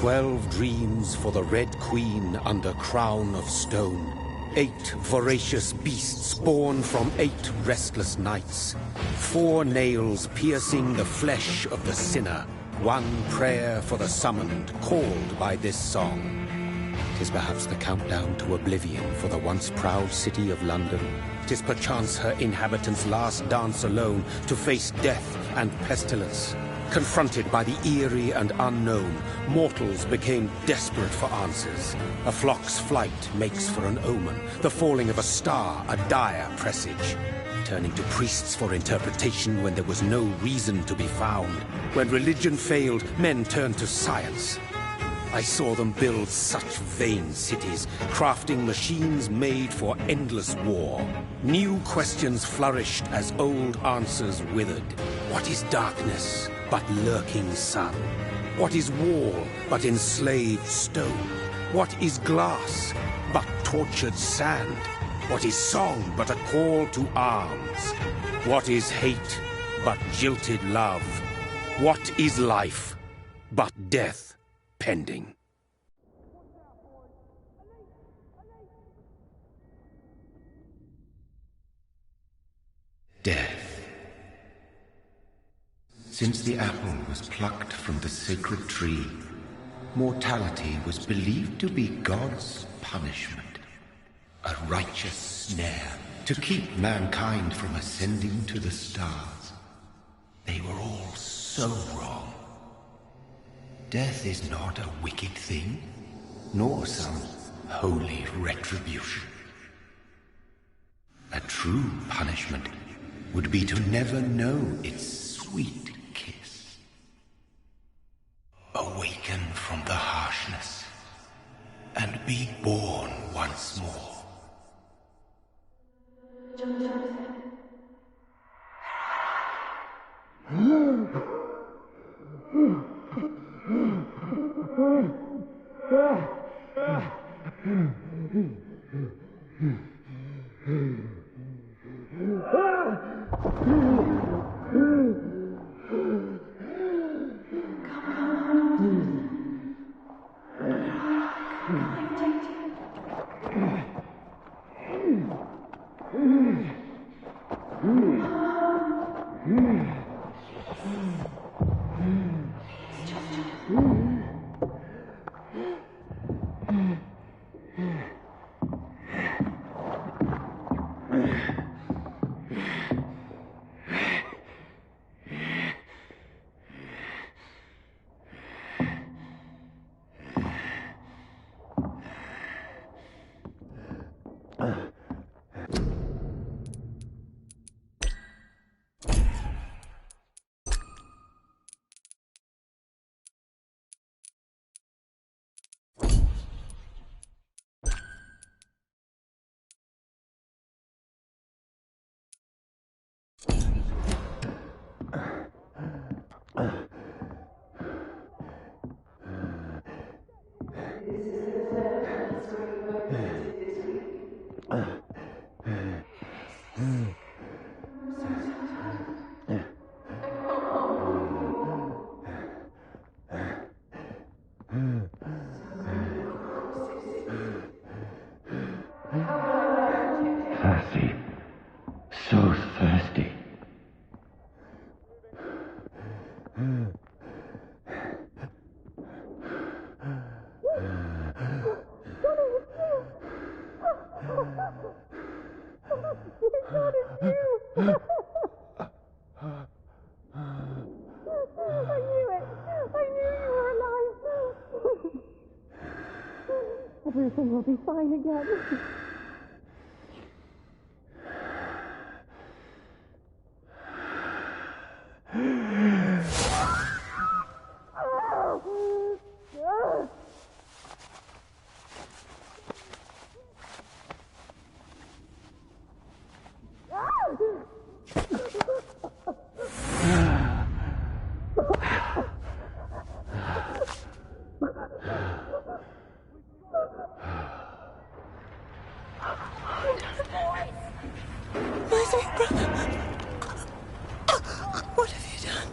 12 dreams for the Red Queen under crown of stone. 8 voracious beasts born from 8 restless nights. 4 nails piercing the flesh of the sinner. 1 prayer for the summoned, called by this song. 'Tis perhaps the countdown to oblivion for the once proud city of London. 'Tis perchance her inhabitants' last dance alone to face death and pestilence. Confronted by the eerie and unknown, mortals became desperate for answers. A flock's flight makes for an omen, the falling of a star a dire presage. Turning to priests for interpretation when there was no reason to be found. When religion failed, men turned to science. I saw them build such vain cities, crafting machines made for endless war. New questions flourished as old answers withered. What is darkness but lurking sun? What is wall but enslaved stone? What is glass but tortured sand? What is song but a call to arms? What is hate but jilted love? What is life but death pending? Death. Since the apple was plucked from the sacred tree, mortality was believed to be God's punishment, a righteous snare to keep mankind from ascending to the stars. They were all so wrong. Death is not a wicked thing, nor some holy retribution. A true punishment would be to never know its sweet kiss. Awaken from the harshness and be born once more. Thirsty. So thirsty. Everything will be fine again.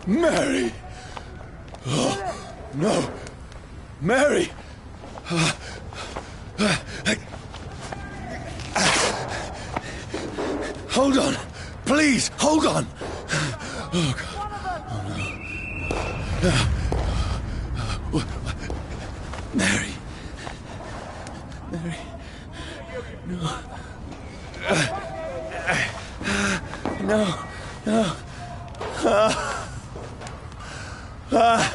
Mary! Oh, no! Mary! Hold on! Please, hold on! Oh, God. Oh, no. Mary. Mary. No. No. No.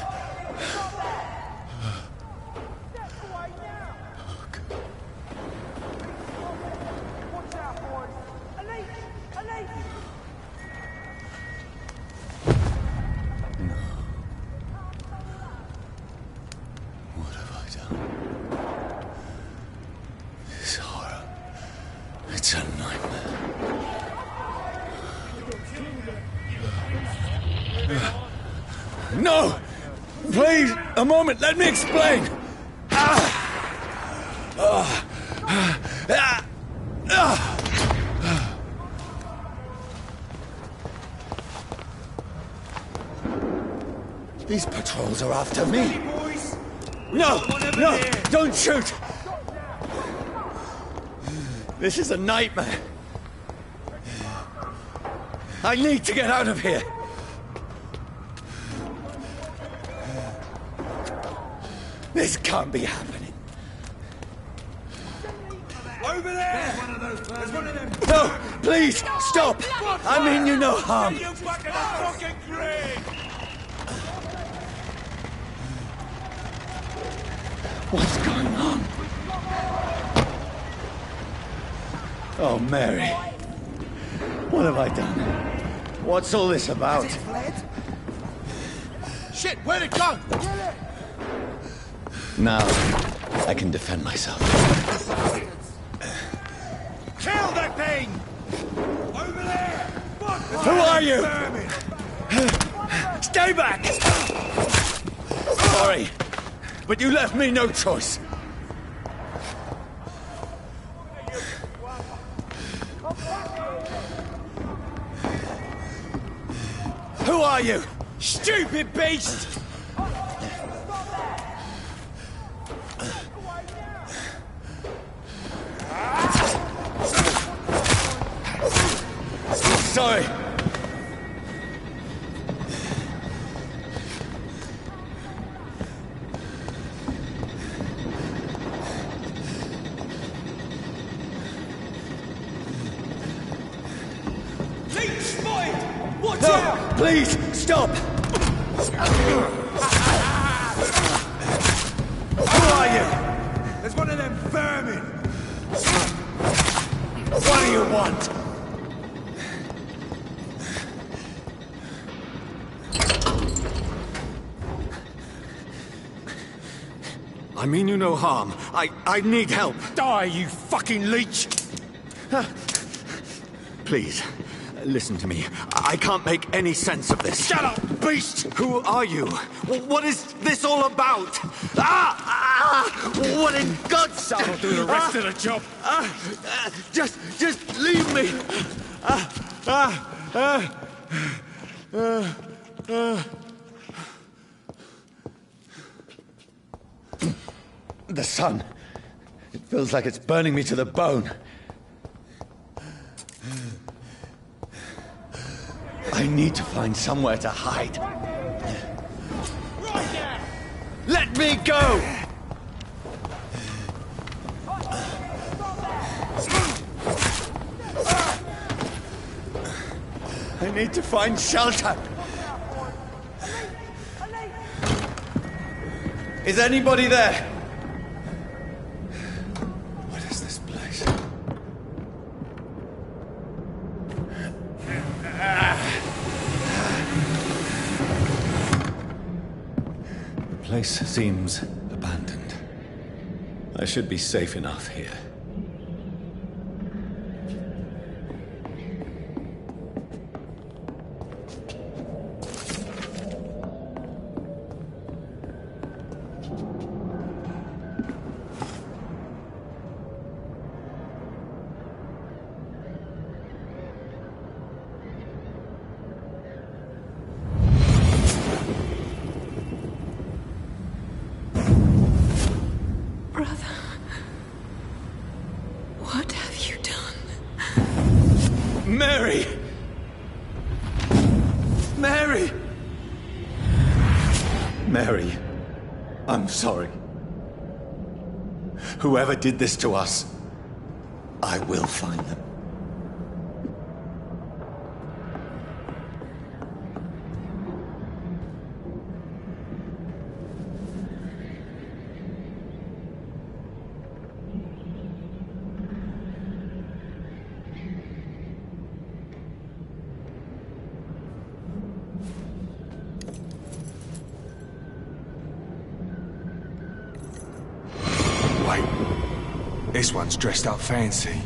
It's a nightmare. No! Please, a moment, let me explain! These patrols are after me! No! No! Don't shoot! This is a nightmare. I need to get out of here. This can't be happening. Over there! There's one of them. No, please, stop. I mean you no harm. You fucking grave! What's going on? Oh, Mary. What have I done? What's all this about? Shit, where'd it go? Now, I can defend myself. Kill that thing! Over there! Fuck! Who are you? Stay back! Sorry, but you left me no choice. Who are you? Stupid beast! Sorry. Leech spotted! Watch No, out! please, stop! Who are you? There's one of them vermin! What do you want? I mean you no harm. I need help. Die, you fucking leech! Please, listen to me. I can't make any sense of this. Shut up, beast! Who are you? What is this all about? What in God's name? I'll do the rest of the job. Just leave me. The sun. It feels like it's burning me to the bone. I need to find somewhere to hide. Right there! Let me go! I need to find shelter. Is anybody there? What is this place? The place seems abandoned. I should be safe enough here. Mary! Mary! Mary, I'm sorry. Whoever did this to us, I will find them. This one's dressed up fancy.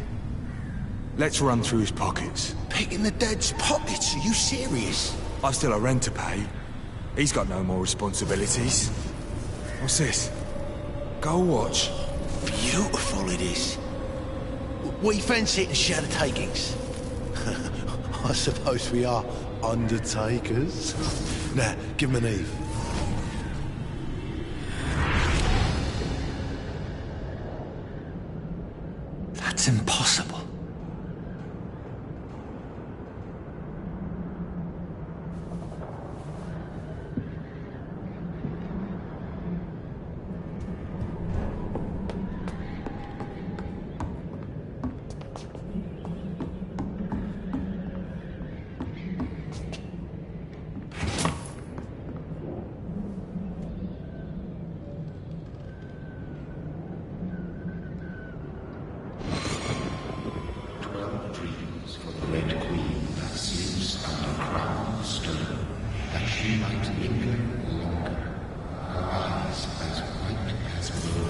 Let's run through his pockets. Picking the dead's pockets? Are you serious? I've still a rent to pay. He's got no more responsibilities. What's this? Gold watch. Beautiful it is. We fancy it to share the takings. I suppose we are undertakers. Now, give him an Eve. That's impossible.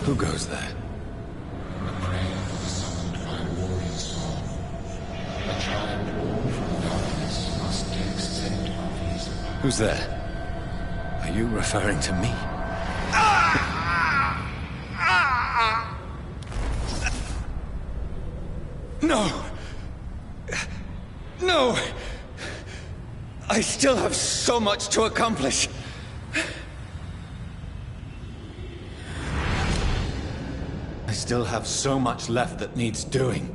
Who goes there? Who's there? Are you referring to me? No! No! I still have so much to accomplish. I still have so much left that needs doing.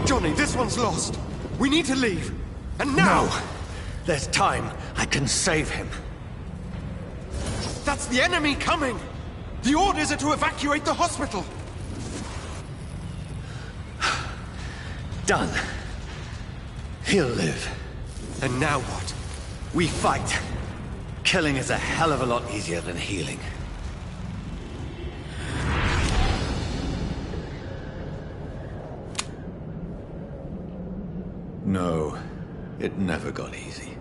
Johnny, this one's lost. We need to leave. And now! No! There's time. I can save him. That's the enemy coming! The orders are to evacuate the hospital! Done. He'll live. And now what? We fight. Killing is a hell of a lot easier than healing. No, it never got easy.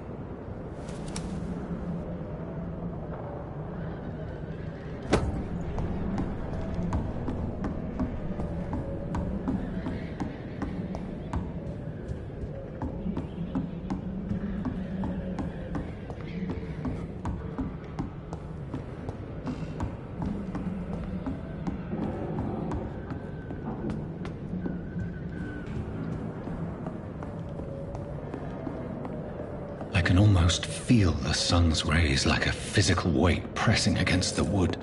I can almost feel the sun's rays like a physical weight pressing against the wood.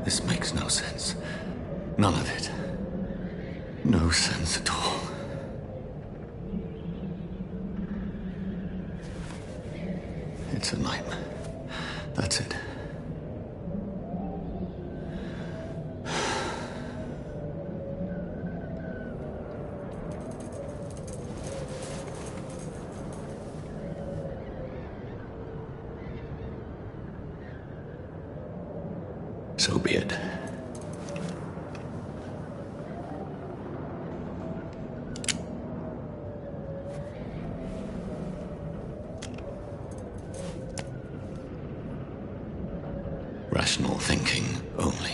This makes no sense. None of it. No sense at all. It's a nightmare. That's it. So be it. Rational thinking only.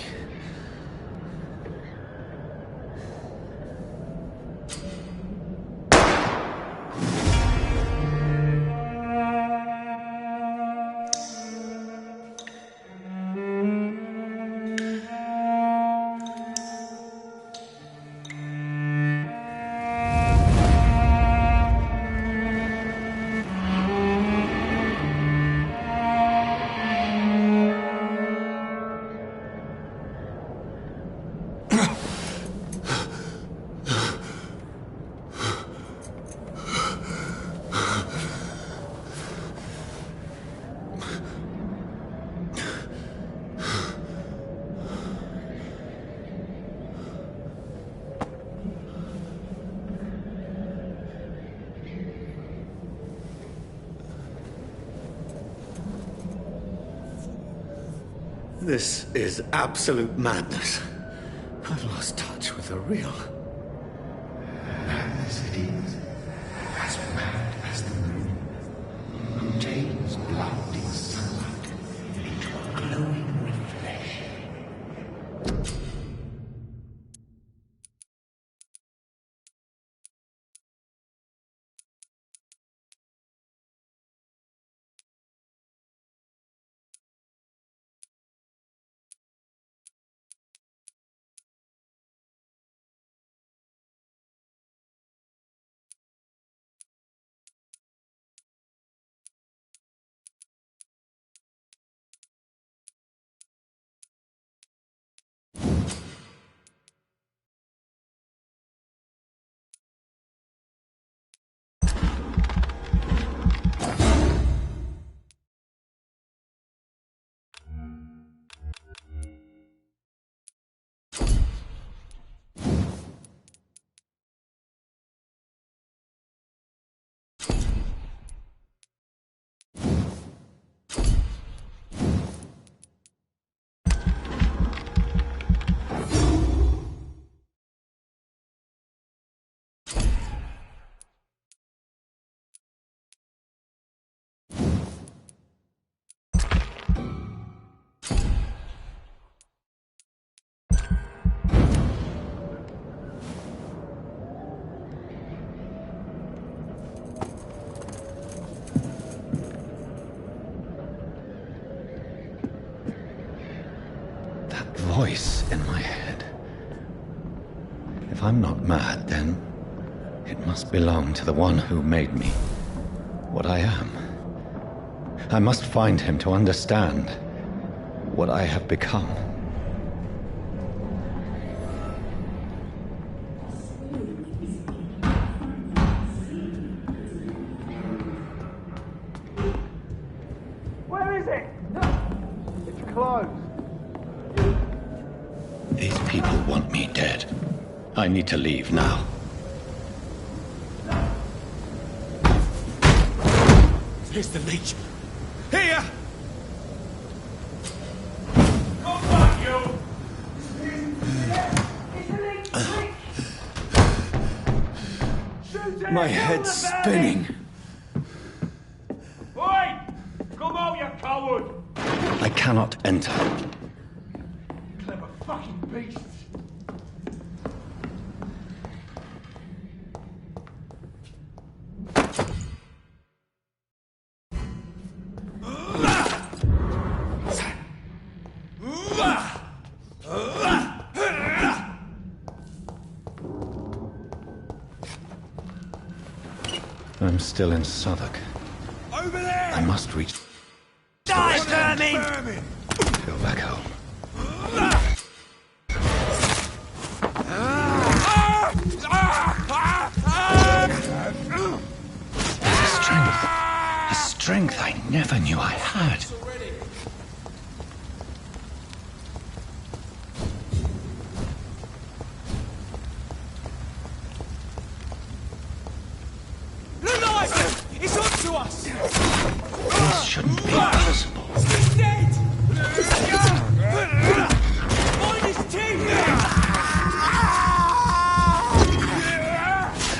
This is absolute madness. I've lost touch with the real. Madness it is, as mad as the moon, who takes blinding sunlight into a glowing reflection. Voice in my head. If I'm not mad, then it must belong to the one who made me what I am. I must find him to understand what I have become. Where is it? It's closed. These people want me dead. I need to leave now. Here's the leech. Here! My head's spinning. Oi! Come out, you coward! I cannot enter. Clever fucking beasts! I'm still in Southwark. Over there! I must reach. Die, vermin! Go back home. There's a strength I never knew I had. It's up to us! This shouldn't be possible. He's dead! Find his teeth!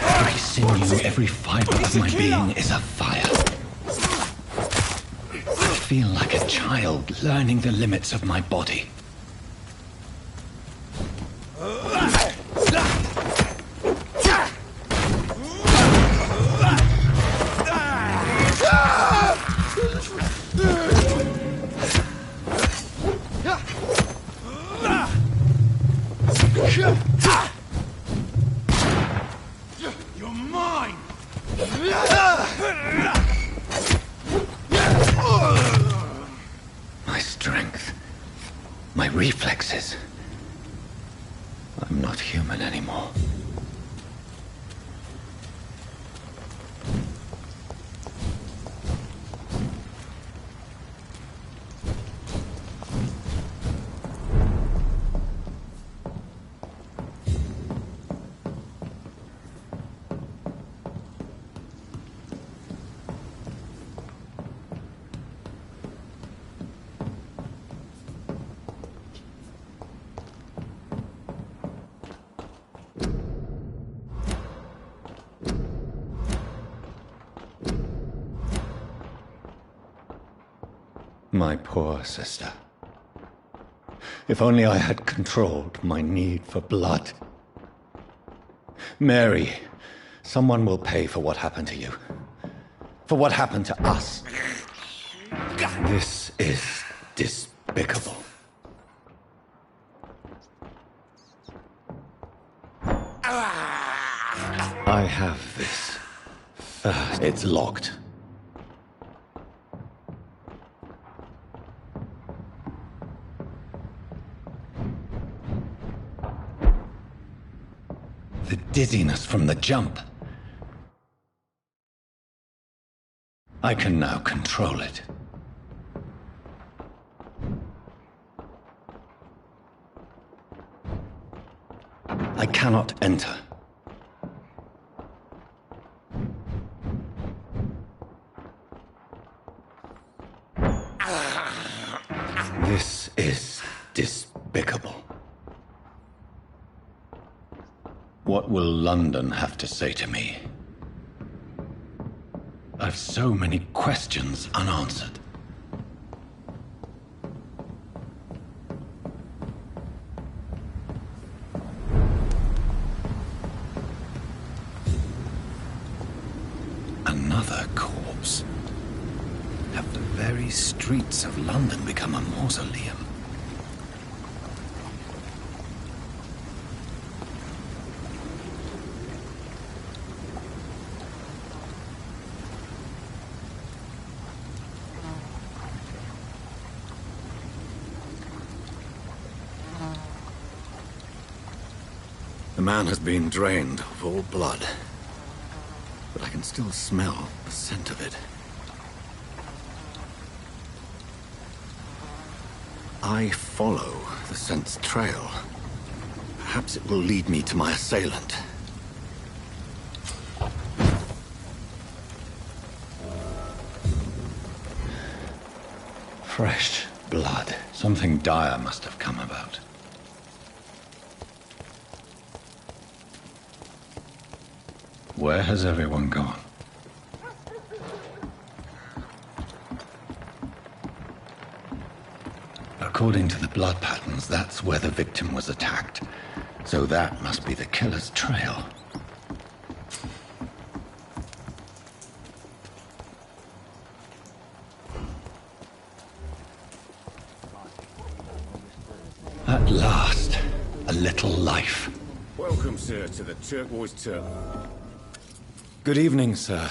Every sinew, every fiber of my being is afire. I feel like a child learning the limits of my body. You're mine! My strength, my reflexes. I'm not human anymore. My poor sister. If only I had controlled my need for blood. Mary, someone will pay for what happened to you. For what happened to us. This is despicable. I have this. It's locked. The dizziness from the jump. I can now control it. I cannot enter. This is despicable. What will London have to say to me? I've so many questions unanswered. Another corpse. Have the very streets of London become a mausoleum? The man has been drained of all blood, but I can still smell the scent of it. I follow the scent's trail. Perhaps it will lead me to my assailant. Fresh blood. Something dire must have come about. Where has everyone gone? According to the blood patterns, that's where the victim was attacked. So that must be the killer's trail. At last, a little life. Welcome, sir, to the Turquoise Turtle. Good evening, sir.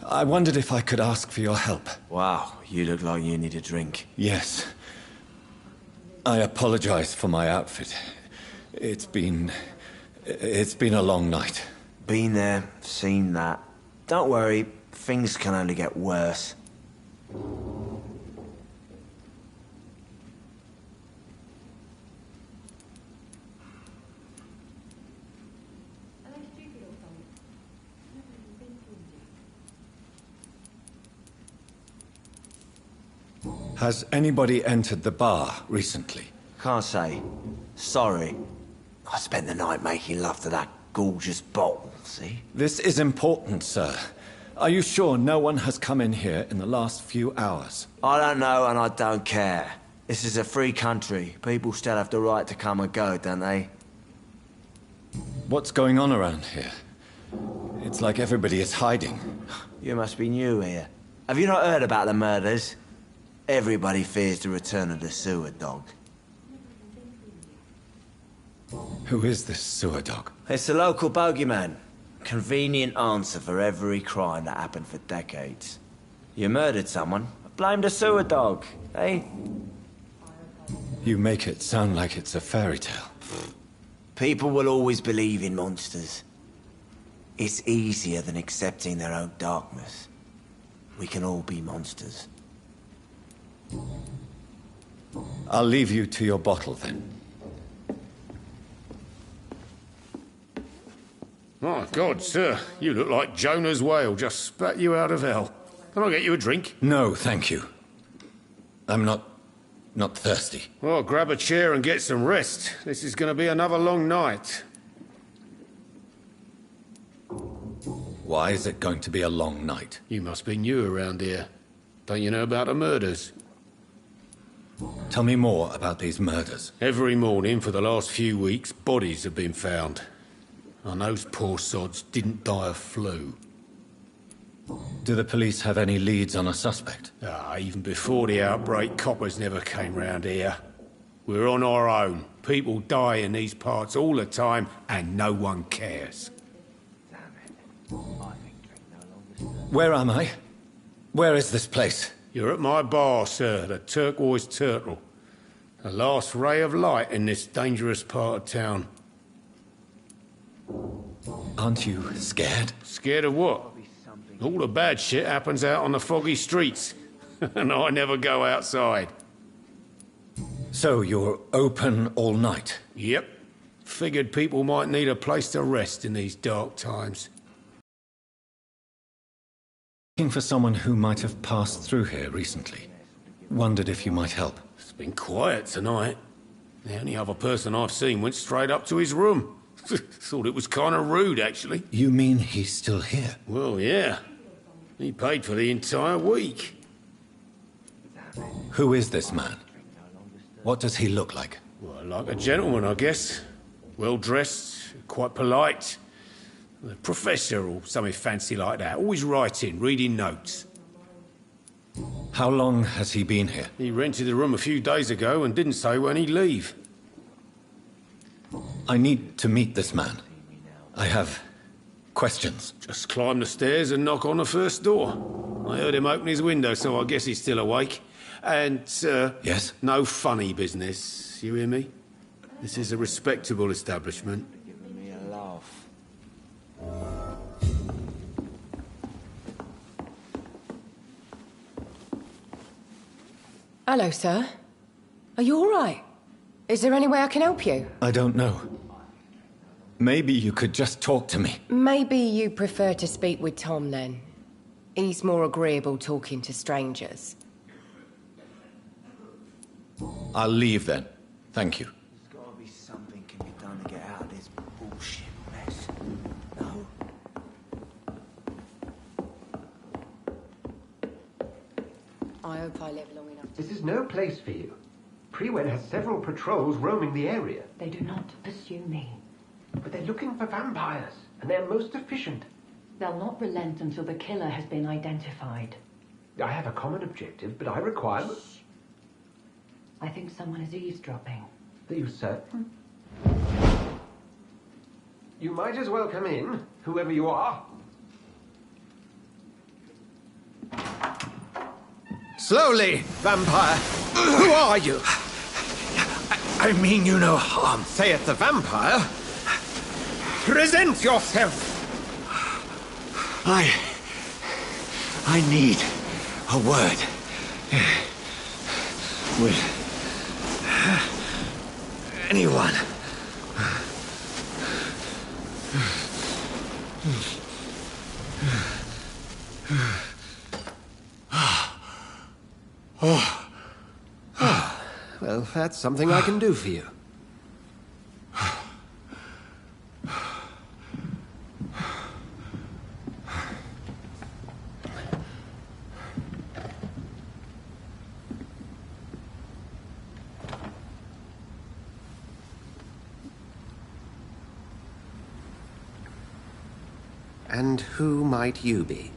I wondered if I could ask for your help. Wow, you look like you need a drink. Yes. I apologize for my outfit. It's been a long night. Been there, seen that. Don't worry, things can only get worse. Has anybody entered the bar recently? Can't say. Sorry. I spent the night making love to that gorgeous bottle, see? This is important, sir. Are you sure no one has come in here in the last few hours? I don't know and I don't care. This is a free country. People still have the right to come and go, don't they? What's going on around here? It's like everybody is hiding. You must be new here. Have you not heard about the murders? Everybody fears the return of the sewer dog. Who is this sewer dog? It's the local bogeyman. Convenient answer for every crime that happened for decades. You murdered someone, blame the sewer dog, eh? You make it sound like it's a fairy tale. People will always believe in monsters. It's easier than accepting their own darkness. We can all be monsters. I'll leave you to your bottle, then. My God, sir, you look like Jonah's whale just spat you out of hell. Can I get you a drink? No, thank you. I'm not thirsty. Well, grab a chair and get some rest. This is going to be another long night. Why is it going to be a long night? You must be new around here. Don't you know about the murders? Tell me more about these murders. Every morning for the last few weeks, bodies have been found. And those poor sods didn't die of flu. Do the police have any leads on a suspect? Even before the outbreak, coppers never came round here. We're on our own. People die in these parts all the time, and no one cares. Where am I? Where is this place? You're at my bar, sir, the Turquoise Turtle. The last ray of light in this dangerous part of town. Aren't you scared? Scared of what? All the bad shit happens out on the foggy streets. And I never go outside. So you're open all night? Yep. Figured people might need a place to rest in these dark times. Looking for someone who might have passed through here recently. Wondered if you might help. It's been quiet tonight. The only other person I've seen went straight up to his room. Thought it was kind of rude, actually. You mean he's still here? Well, yeah. He paid for the entire week. Who is this man? What does he look like? Well, like a gentleman, I guess. Well-dressed, quite polite. A professor or something fancy like that. Always writing, reading notes. How long has he been here? He rented the room a few days ago and didn't say when he'd leave. I need to meet this man. I have questions. Just climb the stairs and knock on the first door. I heard him open his window, so I guess he's still awake. And, Yes? no funny business. You hear me? This is a respectable establishment. Giving me a laugh. Hello, sir. Are you all right? Is there any way I can help you? I don't know. Maybe you could just talk to me. Maybe you prefer to speak with Tom, then. He's more agreeable talking to strangers. I'll leave then. Thank you. There's gotta be something can be done to get out of this bullshit mess. No? I hope I live long enough to... This is no place for you. Prewen has several patrols roaming the area. They do not pursue me. But they're looking for vampires, and they're most efficient. They'll not relent until the killer has been identified. I have a common objective, but I require... I think someone is eavesdropping. Are you certain? You might as well come in, whoever you are. Slowly, vampire. Who are you? I mean you no harm, saith the vampire. Present yourself. I need a word. Will anyone Well, that's something I can do for you. And who might you be?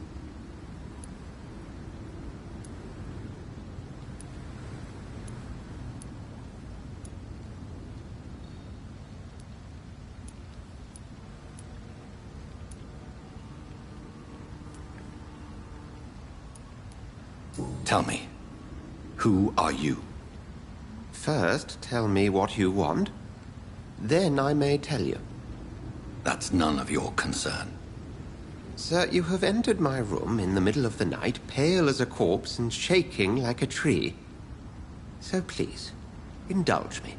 Tell me, who are you? First, tell me what you want. Then I may tell you. That's none of your concern. Sir, you have entered my room in the middle of the night, pale as a corpse and shaking like a tree. So please, indulge me.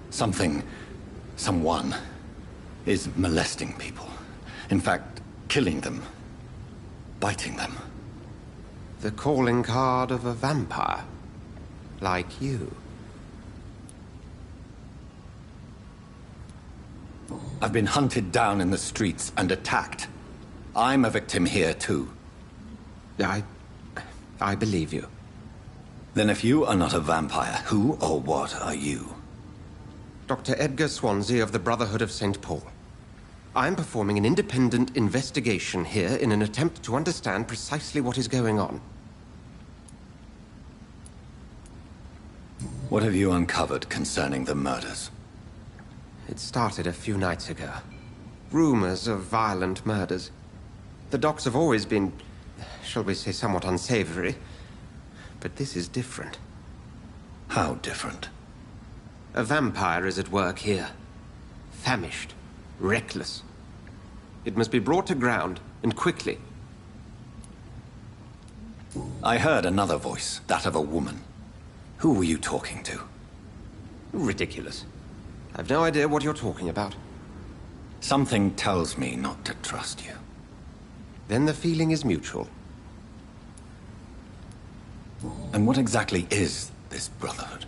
Someone is molesting people. In fact, killing them. Biting them. The calling card of a vampire. Like you. I've been hunted down in the streets and attacked. I'm a victim here, too. I believe you. Then if you are not a vampire, who or what are you? Dr. Edgar Swansea of the Brotherhood of St. Paul. I'm performing an independent investigation here in an attempt to understand precisely what is going on. What have you uncovered concerning the murders? It started a few nights ago. Rumors of violent murders. The docks have always been, shall we say, somewhat unsavory. But this is different. How different? A vampire is at work here. Famished. Reckless. It must be brought to ground, and quickly. I heard another voice, that of a woman. Who were you talking to? Ridiculous. I've no idea what you're talking about. Something tells me not to trust you. Then the feeling is mutual. And what exactly is this Brotherhood?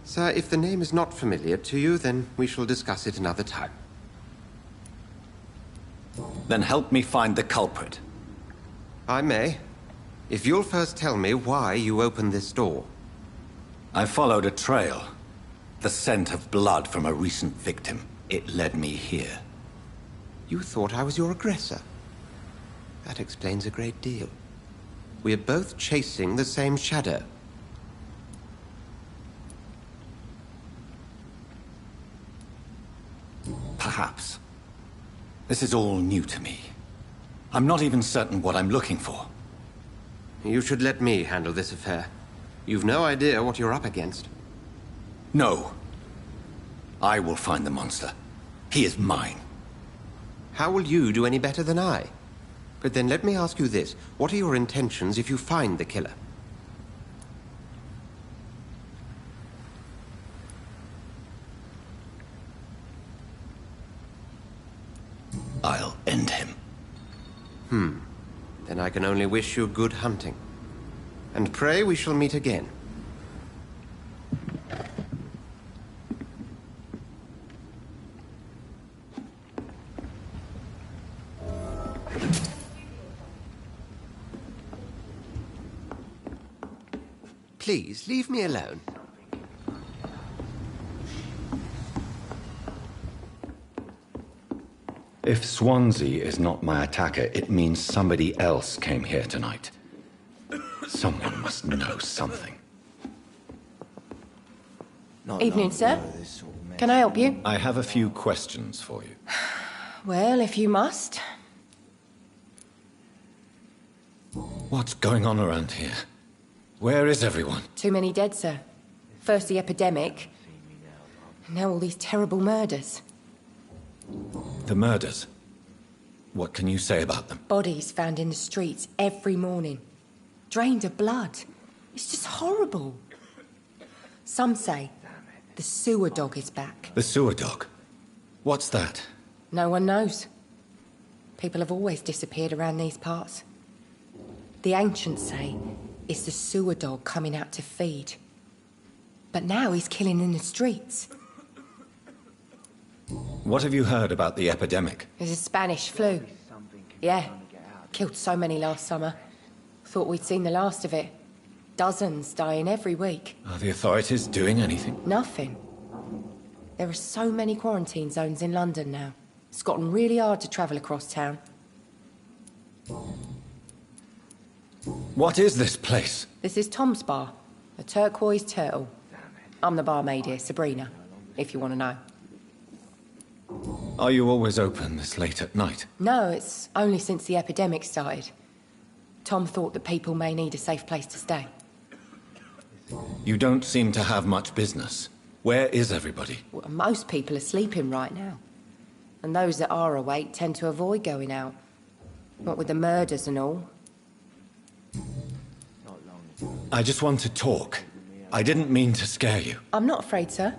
Sir, if the name is not familiar to you, then we shall discuss it another time. Then help me find the culprit. I may. If you'll first tell me why you opened this door. I followed a trail. The scent of blood from a recent victim. It led me here. You thought I was your aggressor. That explains a great deal. We are both chasing the same shadow. Perhaps. This is all new to me. I'm not even certain what I'm looking for. You should let me handle this affair. You've no idea what you're up against. No. I will find the monster. He is mine. How will you do any better than I? But then let me ask you this. What are your intentions if you find the killer? I'll end him. Then I can only wish you good hunting. And pray we shall meet again. Please, leave me alone. If Swansea is not my attacker, it means somebody else came here tonight. Someone must know something. Evening, sir. Can I help you? I have a few questions for you. Well, if you must. What's going on around here? Where is everyone? Too many dead, sir. First the epidemic, now all these terrible murders. The murders. What can you say about them? Bodies found in the streets every morning. Drained of blood. It's just horrible. Some say the sewer dog is back. The sewer dog? What's that? No one knows. People have always disappeared around these parts. The ancients say it's the sewer dog coming out to feed. But now he's killing in the streets. What have you heard about the epidemic? There's a Spanish flu. Yeah. Killed so many last summer. Thought we'd seen the last of it. Dozens dying every week. Are the authorities doing anything? Nothing. There are so many quarantine zones in London now. It's gotten really hard to travel across town. What is this place? This is Tom's bar. A turquoise turtle. I'm the barmaid here, Sabrina, if you want to know. Are you always open this late at night? No, it's only since the epidemic started. Tom thought that people may need a safe place to stay. You don't seem to have much business. Where is everybody? Well, most people are sleeping right now. And those that are awake tend to avoid going out. What with the murders and all. I just want to talk. I didn't mean to scare you. I'm not afraid, sir.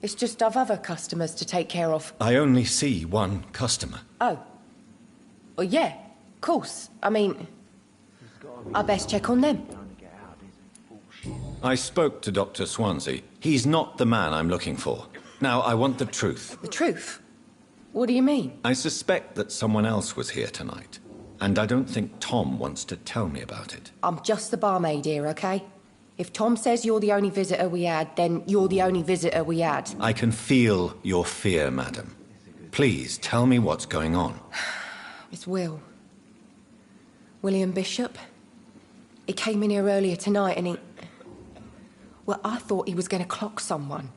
It's just I've other customers to take care of. I only see one customer. Oh. Well, yeah, of course. I mean, I best check on them. I spoke to Dr. Swansea. He's not the man I'm looking for. Now, I want the truth. The truth? What do you mean? I suspect that someone else was here tonight. And I don't think Tom wants to tell me about it. I'm just the barmaid here, okay? If Tom says you're the only visitor we had, then you're the only visitor we had. I can feel your fear, madam. Please, tell me what's going on. It's Will. William Bishop. He came in here earlier tonight and he... Well, I thought he was going to clock someone.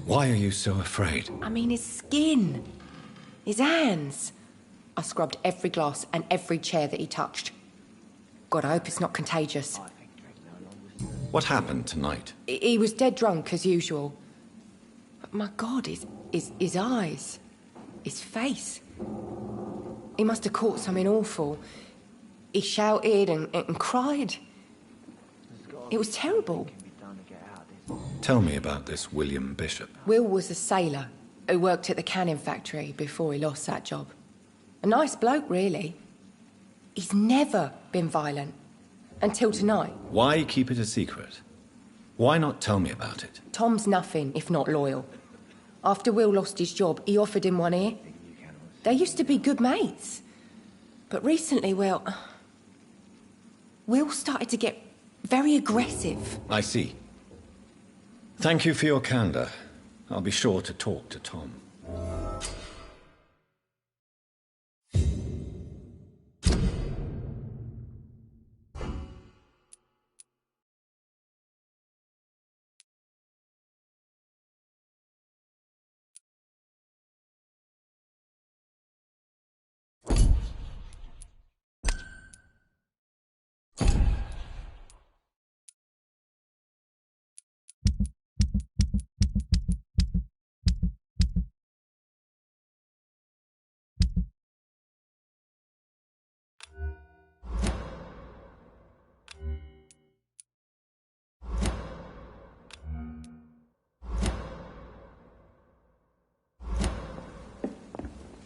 Why are you so afraid? I mean, his skin. His hands. I scrubbed every glass and every chair that he touched. God, I hope it's not contagious. What happened tonight? He was dead drunk, as usual. But my God, his eyes. His face. He must have caught something awful. He shouted and cried. It was terrible. Tell me about this William Bishop. Will was a sailor who worked at the canning factory before he lost that job. A nice bloke, really. He's never been violent. Until tonight. Why keep it a secret? Why not tell me about it? Tom's nothing if not loyal. After Will lost his job, he offered him one ear. They used to be good mates. But recently, well... Will started to get very aggressive. I see. Thank you for your candor. I'll be sure to talk to Tom.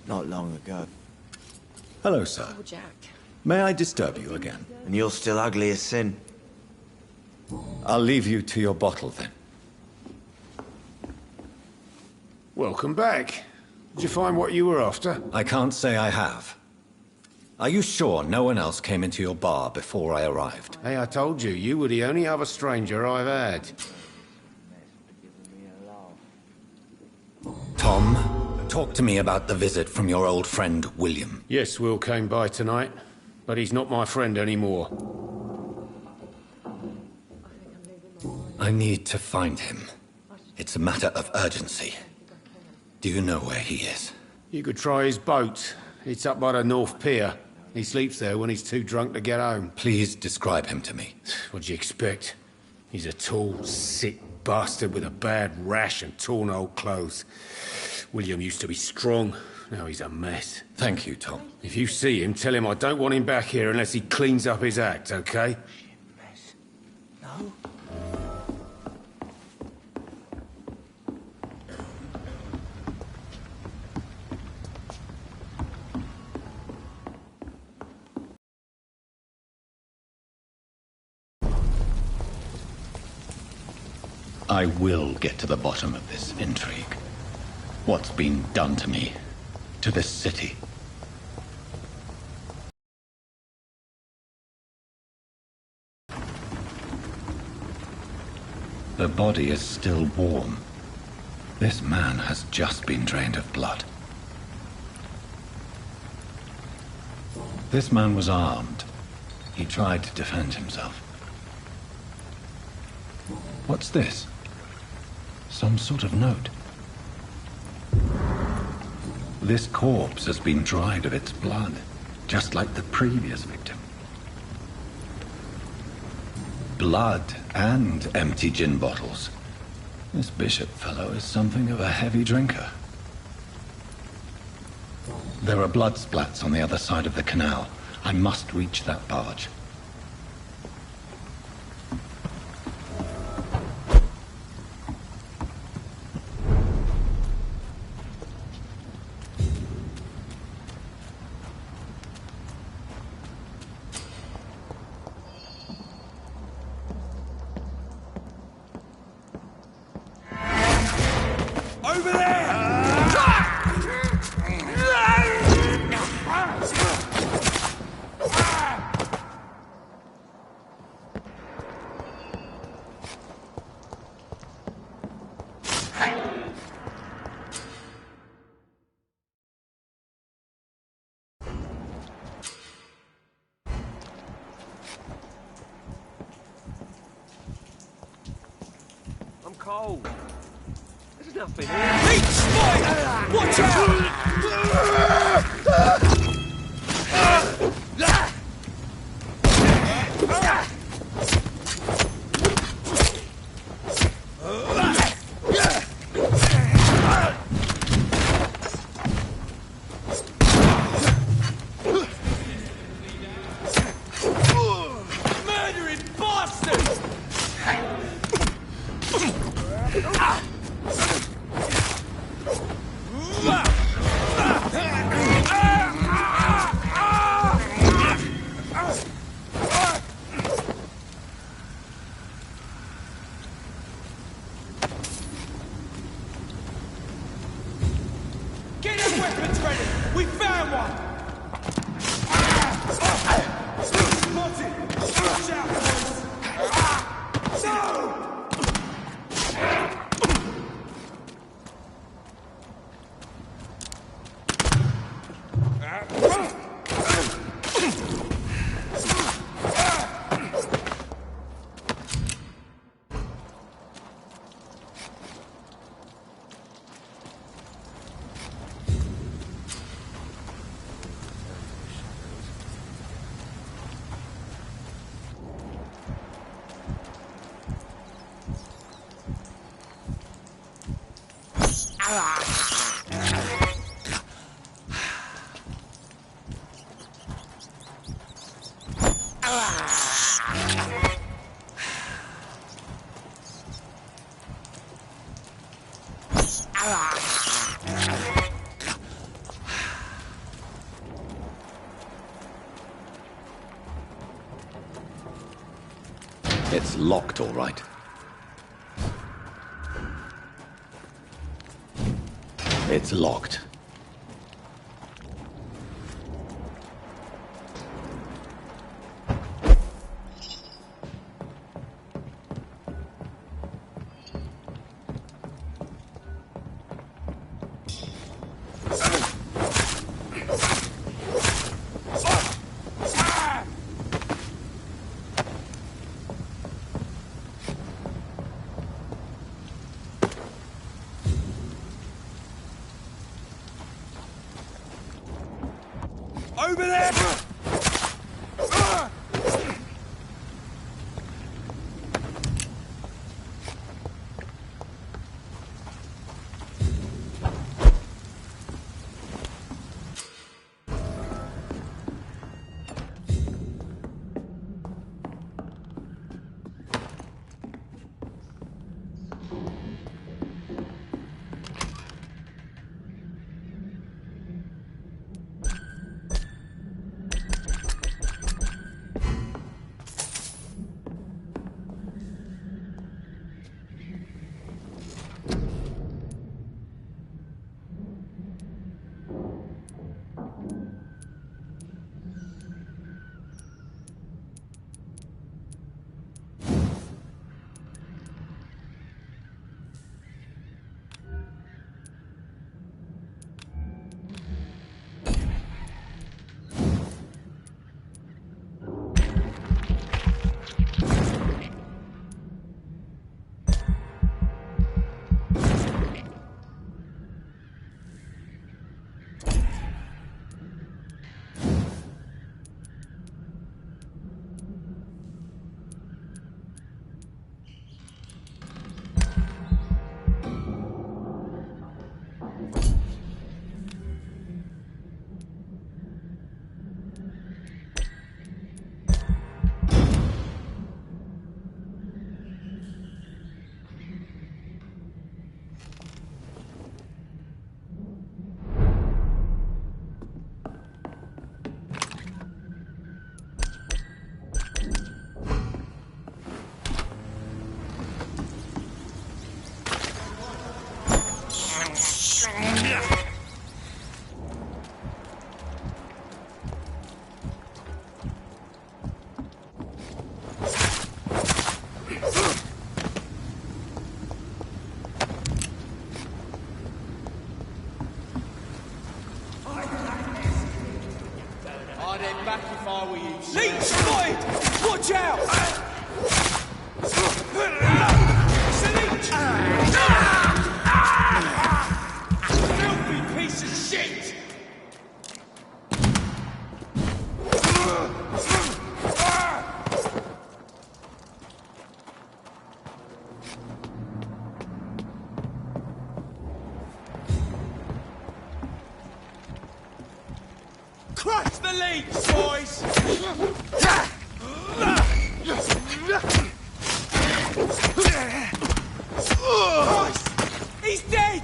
Not long ago. Hello, sir. Oh, Jack. May I disturb you again? And you're still ugly as sin. I'll leave you to your bottle, then. Welcome back. Did you find what you were after? I can't say I have. Are you sure no one else came into your bar before I arrived? Hey, I told you, you were the only other stranger I've had. Tom, talk to me about the visit from your old friend, William. Yes, Will came by tonight, but he's not my friend anymore. I need to find him. It's a matter of urgency. Do you know where he is? You could try his boat. It's up by the North Pier. He sleeps there when he's too drunk to get home. Please describe him to me. What do you expect? He's a tall, sick bastard with a bad rash and torn old clothes. William used to be strong. Now he's a mess. Thank you, Tom. If you see him, tell him I don't want him back here unless he cleans up his act, okay? No? I will get to the bottom of this intrigue. What's been done to me, to this city. The body is still warm. This man has just been drained of blood. This man was armed. He tried to defend himself. What's this? Some sort of note. This corpse has been dried of its blood, just like the previous victim. Blood and empty gin bottles. This bishop fellow is something of a heavy drinker. There are blood splats on the other side of the canal. I must reach that barge. Over there! I'm cold. There's nothing here. Meat spider! Watch Murdering bastard! Get your weapons ready! We found one! Spotted! Watch out, boys! No! It's locked, all right. It's locked. Over there! back if I were you. Leech spotted! Watch out! It's a leech! Filthy piece of shit! Crush the leech, boys! Christ! He's dead!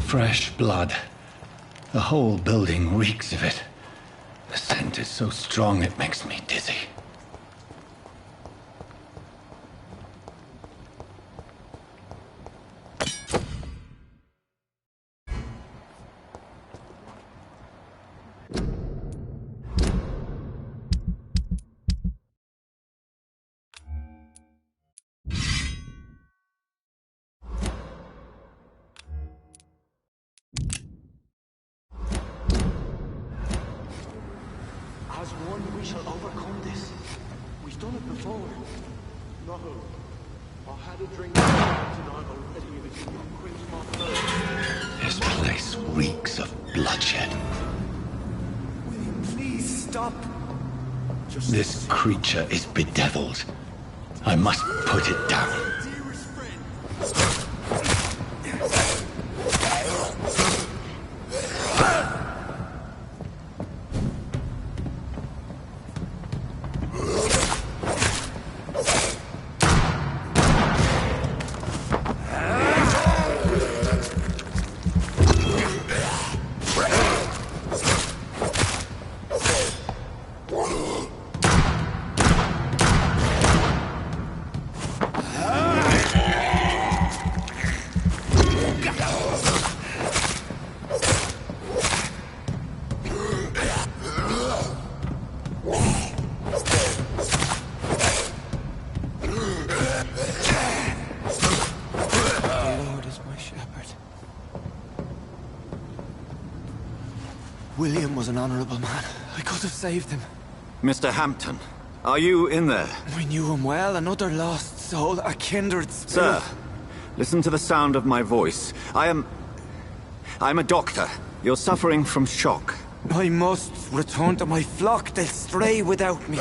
Fresh blood. The whole building reeks of it. The scent is so strong it makes me dizzy. As one, we shall overcome this. We've done it before. No. I had a drink tonight already and it did not quench my thirst. This place reeks of bloodshed. William, please stop. This creature is bedeviled. I must put it down. Dearest friend. William was an honorable man. I could have saved him. Mr. Hampton, are you in there? We knew him well, another lost soul, a kindred spirit. Sir, listen to the sound of my voice. I'm a doctor. You're suffering from shock. I must return to my flock. They'll stray without me.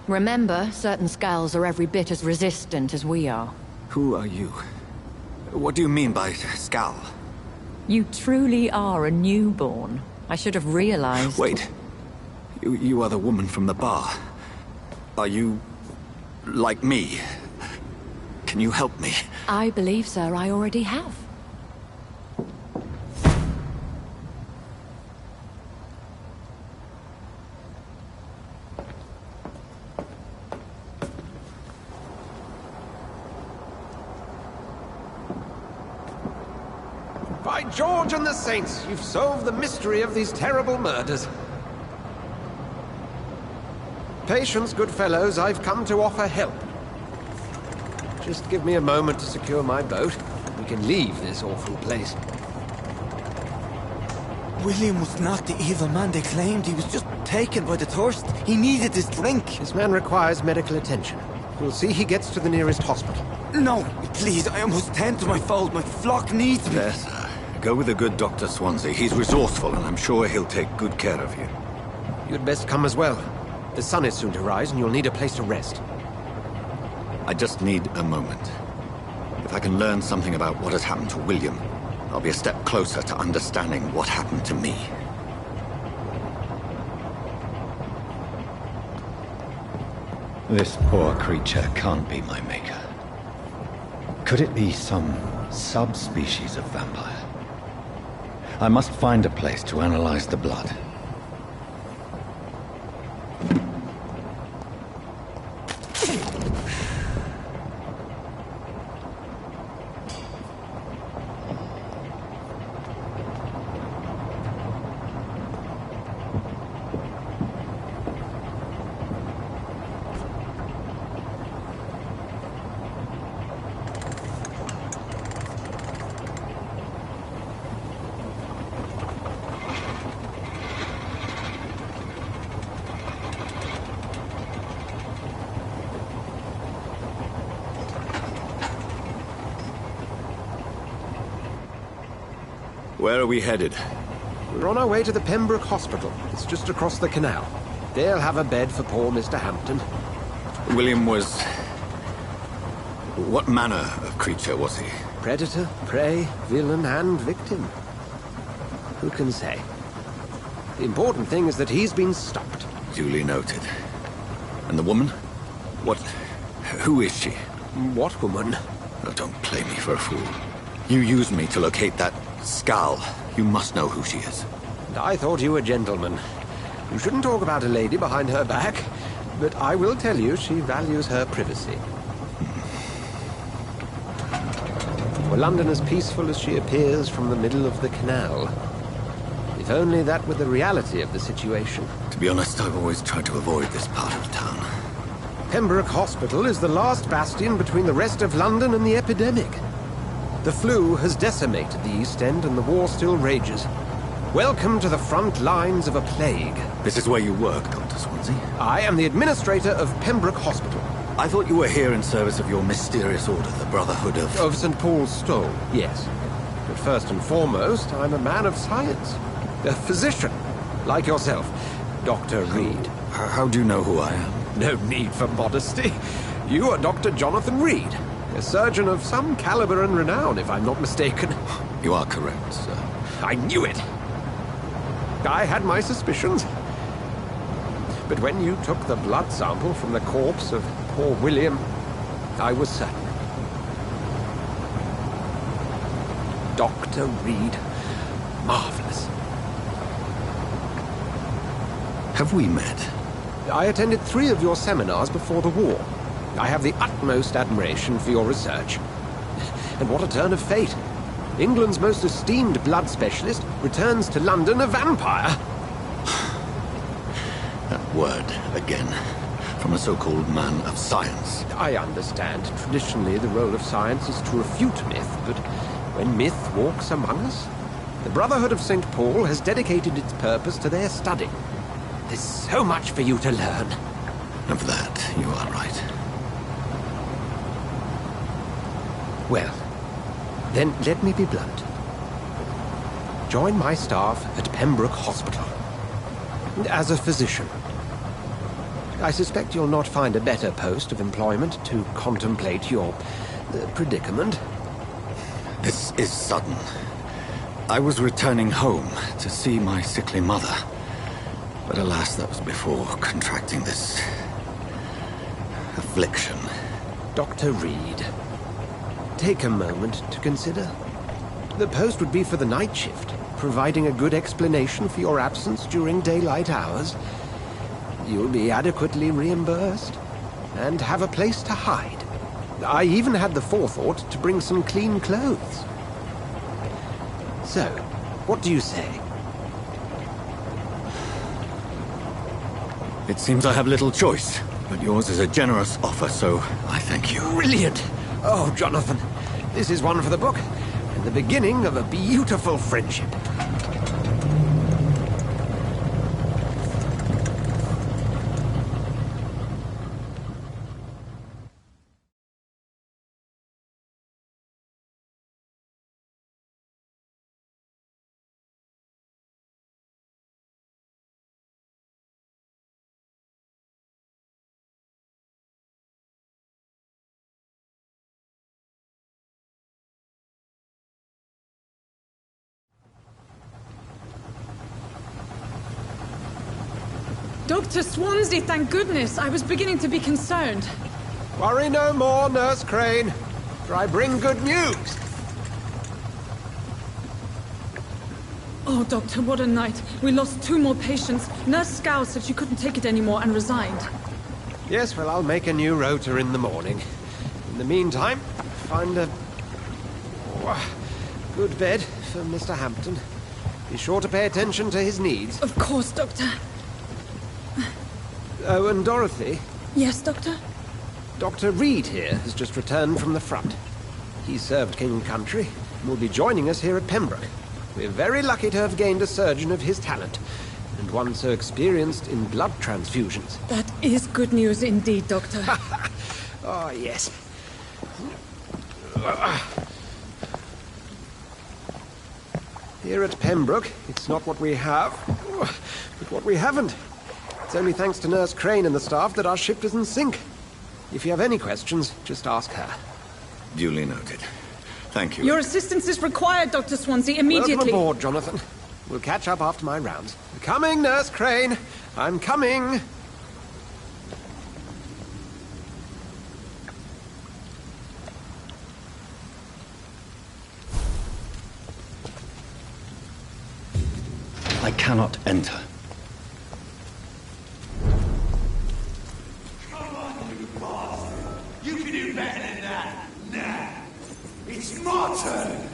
Remember, certain skulls are every bit as resistant as we are. Who are you? What do you mean by skull? You truly are a newborn. I should have realized. Wait. You are the woman from the bar. Are you... like me? Can you help me? I believe, sir, I already have. By George and the Saints, you've solved the mystery of these terrible murders. Patience, good fellows, I've come to offer help. Just give me a moment to secure my boat. We can leave this awful place. William was not the evil man they claimed. He was just taken by the thirst. He needed this drink. This man requires medical attention. We'll see he gets to the nearest hospital. No, please, I must tend to my fold. My flock needs me. Yes, go with the good Dr. Swansea. He's resourceful, and I'm sure he'll take good care of you. You'd best come as well. The sun is soon to rise, and you'll need a place to rest. I just need a moment. If I can learn something about what has happened to William, I'll be a step closer to understanding what happened to me. This poor creature can't be my maker. Could it be some subspecies of vampire? I must find a place to analyze the blood. Where are we headed? We're on our way to the Pembroke Hospital. It's just across the canal. They'll have a bed for poor Mr. Hampton. William was... what manner of creature was he? Predator, prey, villain, and victim. Who can say? The important thing is that he's been stopped. Duly noted. And the woman? What... who is she? What woman? Oh, don't play me for a fool. You used me to locate that skull. You must know who she is. And I thought you a gentleman. You shouldn't talk about a lady behind her back, but I will tell you she values her privacy. Were London as peaceful as she appears from the middle of the canal? If only that were the reality of the situation. To be honest, I've always tried to avoid this part of town. Pembroke Hospital is the last bastion between the rest of London and the epidemic. The flu has decimated the East End and the war still rages. Welcome to the front lines of a plague. This is where you work, Dr. Swansea? I am the administrator of Pembroke Hospital. I thought you were here in service of your mysterious order, the Brotherhood of... Of St. Paul's Stole, yes. But first and foremost, I'm a man of science. A physician, like yourself, Dr. Reed. How do you know who I am? No need for modesty. You are Dr. Jonathan Reed. A surgeon of some caliber and renown, if I'm not mistaken. You are correct, sir. I knew it! I had my suspicions. But when you took the blood sample from the corpse of poor William, I was certain. Dr. Reed. Marvelous. Have we met? I attended 3 of your seminars before the war. I have the utmost admiration for your research. And what a turn of fate. England's most esteemed blood specialist returns to London a vampire. That word, again, from a so-called man of science. I understand. Traditionally, the role of science is to refute myth, but when myth walks among us, the Brotherhood of St. Paul has dedicated its purpose to their study. There's so much for you to learn. Of that, you are right. Well, then let me be blunt. Join my staff at Pembroke Hospital. As a physician. I suspect you'll not find a better post of employment to contemplate your predicament. This is sudden. I was returning home to see my sickly mother. But alas, that was before contracting this... affliction. Dr. Reed, take a moment to consider. The post would be for the night shift, providing a good explanation for your absence during daylight hours. You'll be adequately reimbursed, and have a place to hide. I even had the forethought to bring some clean clothes. So, what do you say? It seems I have little choice, but yours is a generous offer, so I thank you. Brilliant! Oh, Jonathan, this is one for the book, and the beginning of a beautiful friendship. Dr. Swansea, thank goodness. I was beginning to be concerned. Worry no more, Nurse Crane, for I bring good news. Oh, Doctor, what a night. We lost 2 more patients. Nurse Scow said she couldn't take it anymore and resigned. Yes, well, I'll make a new rota in the morning. In the meantime, find a good bed for Mr. Hampton. Be sure to pay attention to his needs. Of course, Doctor. Oh, and Dorothy? Yes, Doctor? Dr. Reed here has just returned from the front. He served King and Country and will be joining us here at Pembroke. We're very lucky to have gained a surgeon of his talent, and one so experienced in blood transfusions. That is good news indeed, Doctor. Oh, yes. Here at Pembroke, it's not what we have, but what we haven't. It's only thanks to Nurse Crane and the staff that our ship doesn't sink. If you have any questions, just ask her. Duly noted. Thank you. Your assistance is required, Dr. Swansea, immediately. Welcome aboard, Jonathan. We'll catch up after my rounds. Coming, Nurse Crane. I'm coming. I cannot enter. You can do better than that. Nah. It's my turn.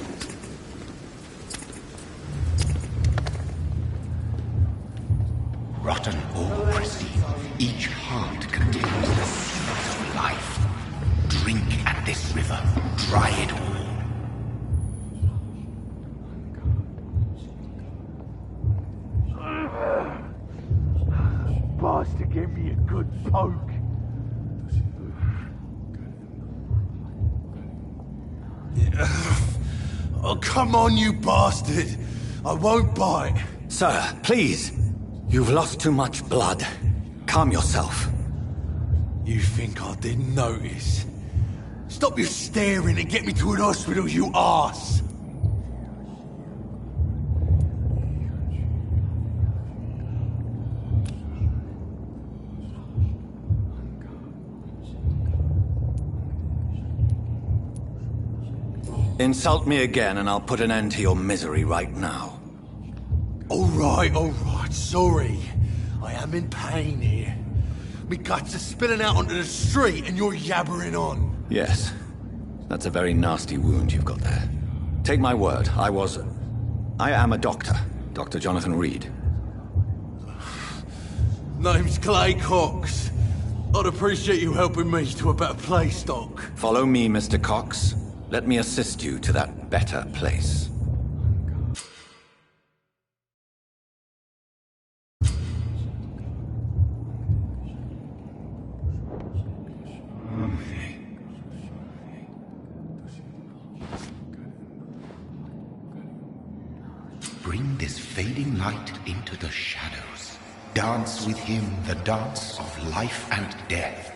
Rotten or pristine, each heart contains the seeds of life. Drink at this river, dry it all. Bastard gave me a good poke. Oh, come on, you bastard. I won't bite. Sir, please. You've lost too much blood. Calm yourself. You think I didn't notice? Stop your staring and get me to an hospital, you arse! Insult me again and I'll put an end to your misery right now. All right, sorry. I am in pain here. Me guts are spilling out onto the street and you're yabbering on. Yes. That's a very nasty wound you've got there. Take my word, I am a doctor. Dr. Jonathan Reed. Name's Clay Cox. I'd appreciate you helping me to a better place, Doc. Follow me, Mr. Cox. Let me assist you to that better place. Bring this fading light into the shadows. Dance with him the dance of life and death.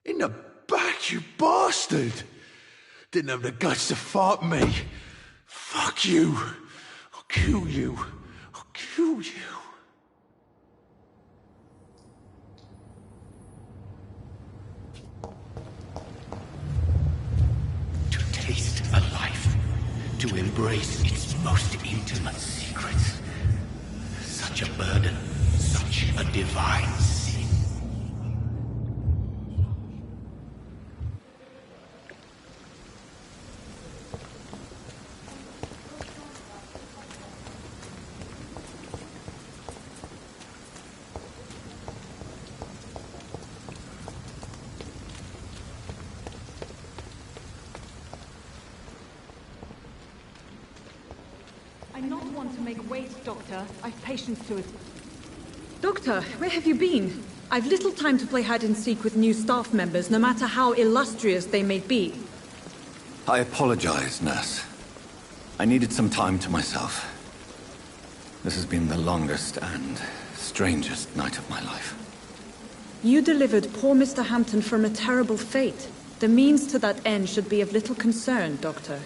In the back, you bastard! Didn't have the guts to fight me. Fuck you. I'll kill you. I'll kill you. To taste a life, to embrace its most intimate secrets. Such a burden, such a divine sin. I not want to make waste, Doctor. I've patients to it. Doctor, where have you been? I've little time to play hide-and-seek with new staff members, no matter how illustrious they may be. I apologize, nurse. I needed some time to myself. This has been the longest and strangest night of my life. You delivered poor Mr. Hampton from a terrible fate. The means to that end should be of little concern, Doctor.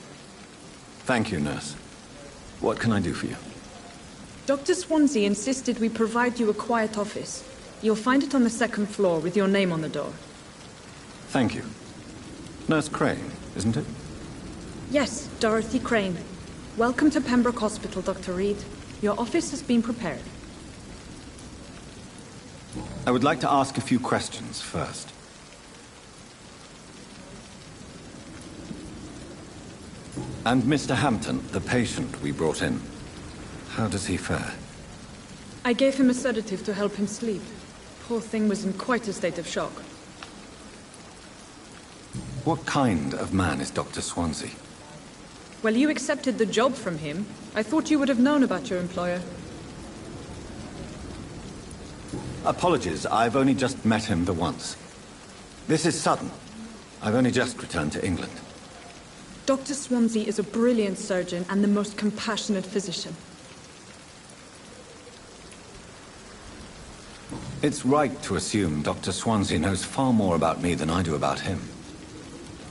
Thank you, nurse. What can I do for you? Dr. Swansea insisted we provide you a quiet office. You'll find it on the second floor with your name on the door. Thank you. Nurse Crane, isn't it? Yes, Dorothy Crane. Welcome to Pembroke Hospital, Dr. Reed. Your office has been prepared. I would like to ask a few questions first. And Mr. Hampton, the patient we brought in, how does he fare? I gave him a sedative to help him sleep. Poor thing was in quite a state of shock. What kind of man is Dr. Swansea? Well, you accepted the job from him. I thought you would have known about your employer. Apologies, I've only just met him the once. This is Sutton. I've only just returned to England. Dr. Swansea is a brilliant surgeon and the most compassionate physician. It's right to assume Dr. Swansea knows far more about me than I do about him.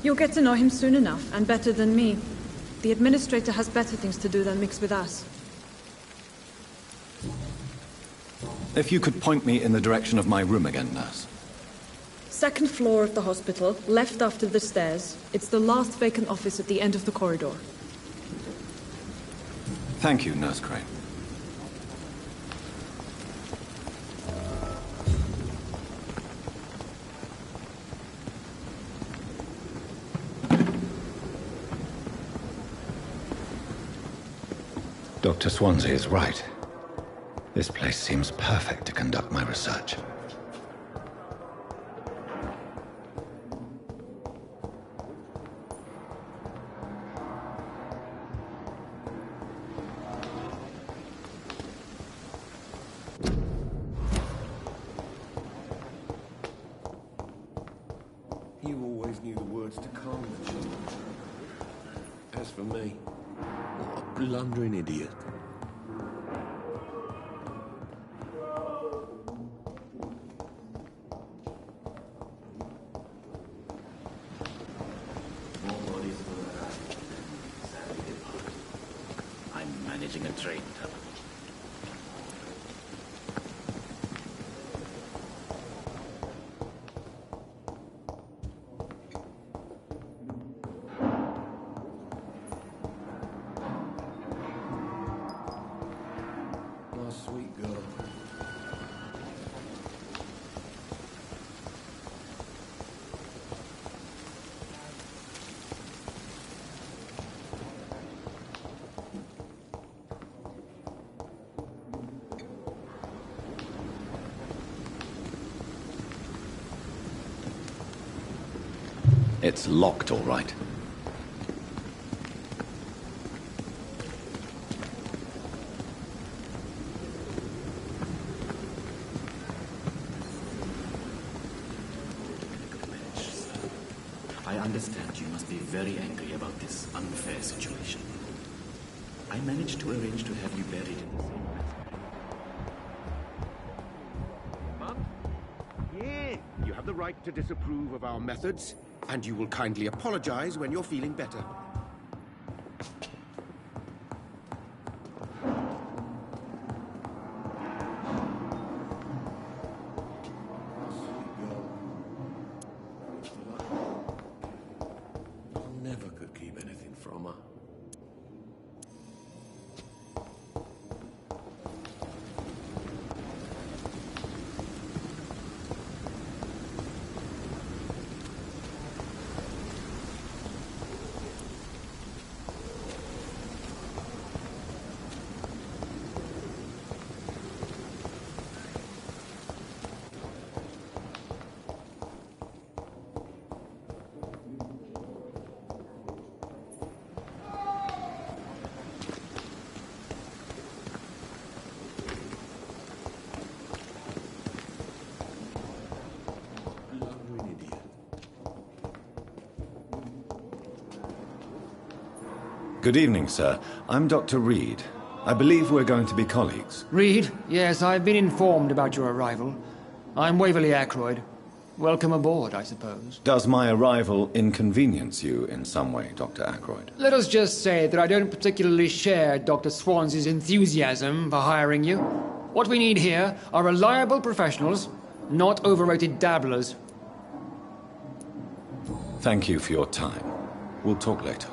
You'll get to know him soon enough, and better than me. The administrator has better things to do than mix with us. If you could point me in the direction of my room again, nurse. Second floor of the hospital, left after the stairs. It's the last vacant office at the end of the corridor. Thank you, Nurse Crane. Dr. Swansea is right. This place seems perfect to conduct my research. You always knew the words to calm the children. As for me, what a blundering idiot. I'm managing a train tunnel. My sweet girl. It's locked, all right. I understand you must be very angry about this unfair situation. I managed to arrange to have you buried in the same Mum? Yeah, you have the right to disapprove of our methods, and you will kindly apologize when you're feeling better. Never could keep anything from her. Good evening, sir. I'm Dr. Reed. I believe we're going to be colleagues. Reed? Yes, I've been informed about your arrival. I'm Waverly Ackroyd. Welcome aboard, I suppose. Does my arrival inconvenience you in some way, Dr. Ackroyd? Let us just say that I don't particularly share Dr. Swans's enthusiasm for hiring you. What we need here are reliable professionals, not overrated dabblers. Thank you for your time. We'll talk later.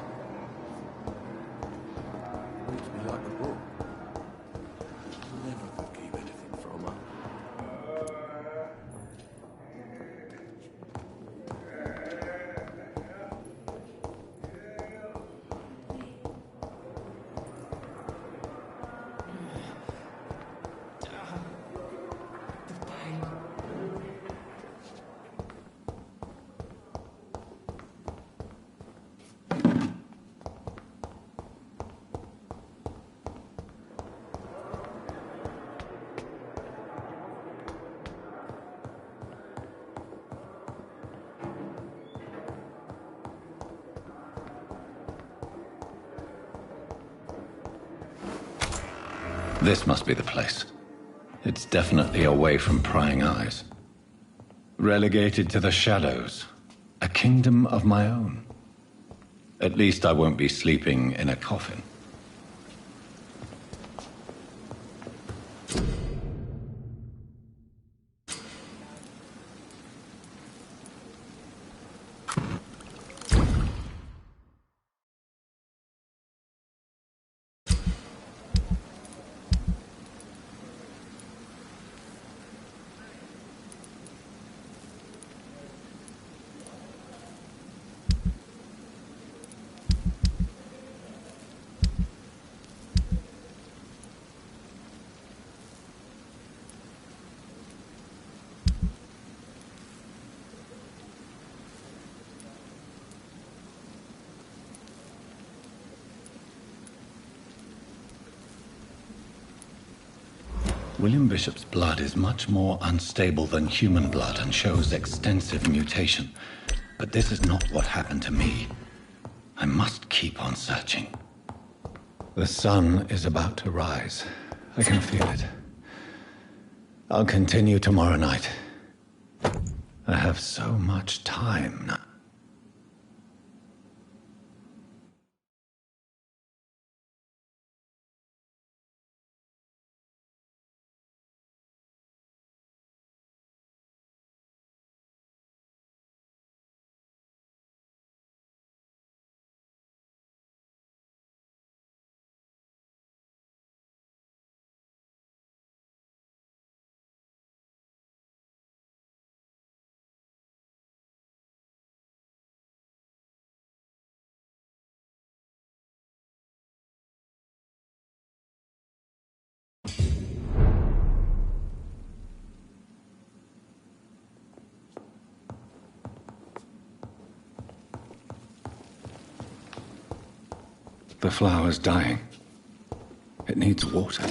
This must be the place. It's definitely away from prying eyes. Relegated to the shadows. A kingdom of my own. At least I won't be sleeping in a coffin. William Bishop's blood is much more unstable than human blood and shows extensive mutation. But this is not what happened to me. I must keep on searching. The sun is about to rise. I can feel it. I'll continue tomorrow night. I have so much time now. The flower's dying. It needs water.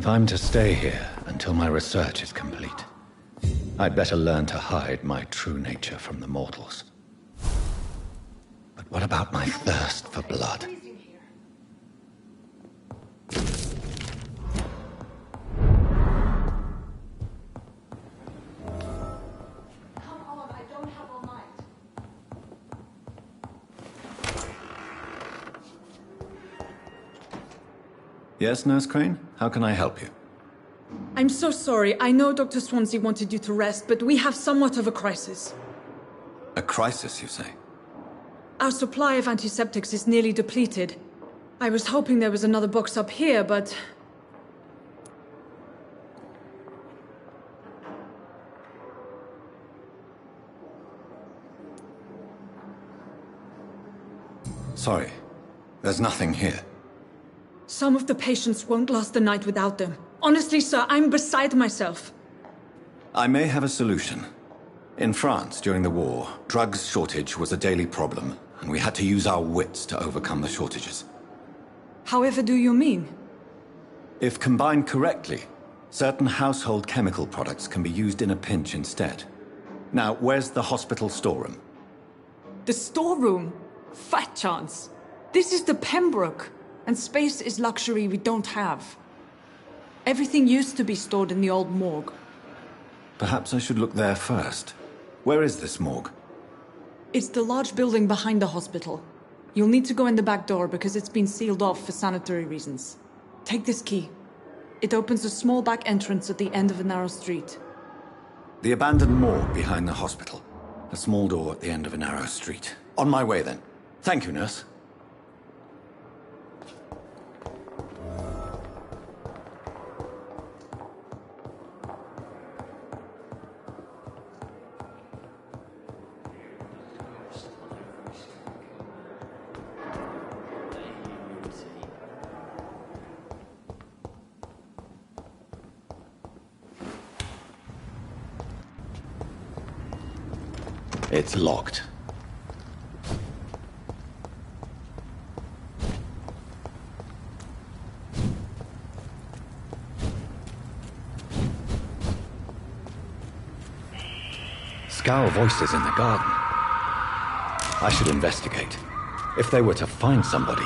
If I'm to stay here until my research is complete, I'd better learn to hide my true nature from the mortals. But what about my thirst for blood? Yes, Nurse Crane? How can I help you? I'm so sorry. I know Dr. Swansea wanted you to rest, but we have somewhat of a crisis. A crisis, you say? Our supply of antiseptics is nearly depleted. I was hoping there was another box up here, but... Sorry. There's nothing here. Some of the patients won't last the night without them. Honestly, sir, I'm beside myself. I may have a solution. In France, during the war, drugs shortage was a daily problem, and we had to use our wits to overcome the shortages. However do you mean? If combined correctly, certain household chemical products can be used in a pinch instead. Now, where's the hospital storeroom? The storeroom? Fat chance. This is the Pembroke, and space is luxury we don't have. Everything used to be stored in the old morgue. Perhaps I should look there first. Where is this morgue? It's the large building behind the hospital. You'll need to go in the back door because it's been sealed off for sanitary reasons. Take this key. It opens a small back entrance at the end of a narrow street. The abandoned morgue behind the hospital. A small door at the end of a narrow street. On my way then. Thank you, nurse. It's locked. Scowl voices in the garden. I should investigate. If they were to find somebody...